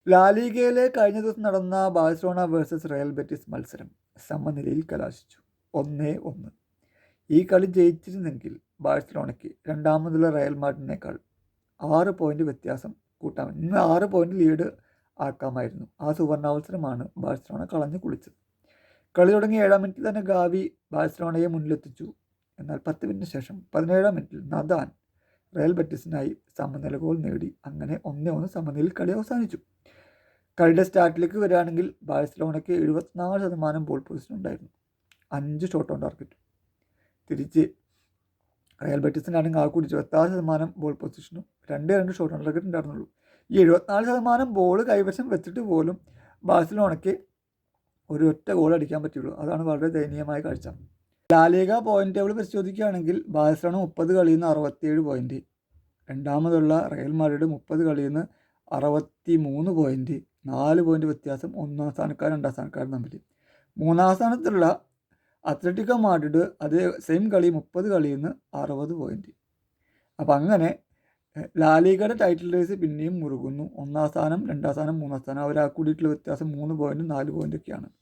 ലാലിഗയിലെ കഴിഞ്ഞ ദിവസം നടന്ന ബാഴ്സലോണ വേഴ്സസ് റയൽ ബെറ്റിസ് മത്സരം സമനിലയിൽ കലാശിച്ചു. 1-1. ഈ കളി ജയിച്ചിരുന്നെങ്കിൽ ബാഴ്സലോണയ്ക്ക് രണ്ടാമതുള്ള റയൽ മാഡ്രിഡിനേക്കാൾ 6 പോയിൻ്റ് വ്യത്യാസം കൂട്ടാം. ഇന്ന് 6 പോയിൻ്റ് ലീഡ് ആക്കാമായിരുന്നു. ആ സുവർണാവസരമാണ് ബാഴ്സലോണ കളഞ്ഞു കുളിച്ചത്. കളി തുടങ്ങിയ 7-ാം മിനിറ്റിൽ തന്നെ ഗാവി ബാഴ്സലോണയെ മുന്നിലെത്തിച്ചു. എന്നാൽ 10 മിനിറ്റിന് ശേഷം 17-ാം മിനിറ്റിൽ നദാൻ റയൽ ബെറ്റിസിനായി സമനില ഗോൾ നേടി. അങ്ങനെ 1-1 സമനിലയിൽ കളി അവസാനിച്ചു. കളിയുടെ സ്റ്റാർട്ടിലേക്ക് വരികയാണെങ്കിൽ ബാഴ്സലോണയ്ക്ക് 74% ബോൾ പൊസിഷൻ ഉണ്ടായിരുന്നു, 5 ഷോട്ട് ഓൺ ടാർഗറ്റ്. തിരിച്ച് റയൽ ബെറ്റിസിനാണെങ്കിൽ ആകെ കൂടി 26% ബോൾ പൊസിഷനും 2 ഷോട്ട് ഓൺ ടാർഗറ്റ് ഉണ്ടായിരുന്നുള്ളൂ. ഈ 74% ബോൾ കൈവശം വെച്ചിട്ട് പോലും ബാഴ്സലോണയ്ക്ക് ഒരു ഒറ്റ ഗോൾ അടിക്കാൻ പറ്റുള്ളൂ. അതാണ് വളരെ ദയനീയമായ കാഴ്ച. ലാലിഗ പോയിന്റ് ടേബിൾ പരിശോധിക്കുകയാണെങ്കിൽ ബാഴ്സലോണ 30 കളിയിൽ നിന്ന് 67 പോയിന്റ്, രണ്ടാമതുള്ള റയൽ മാഡ്രിഡ് 30 കളിയിൽ നിന്ന് 63 പോയിന്റ്, 4 പോയിന്റ് വ്യത്യാസം ഒന്നാം സ്ഥാനക്കാരും രണ്ടാം സ്ഥാനക്കാരും തമ്മിൽ. മൂന്നാം സ്ഥാനത്തുള്ള അത്ലറ്റിക്കോ മാഡ്രിഡ് അതേ സെയിം കളി 30 കളിയിൽ നിന്ന് 60 പോയിന്റ്. അപ്പം അങ്ങനെ ലാലിഗയുടെ ടൈറ്റിൽ റേസ് പിന്നെയും മുറുകുന്നു. ഒന്നാം സ്ഥാനം, രണ്ടാം സ്ഥാനം, മൂന്നാം സ്ഥാനം അവരാ കൂടിയിട്ടുള്ള വ്യത്യാസം 3 പോയിന്റ് 4 പോയിൻ്റൊക്കെയാണ്.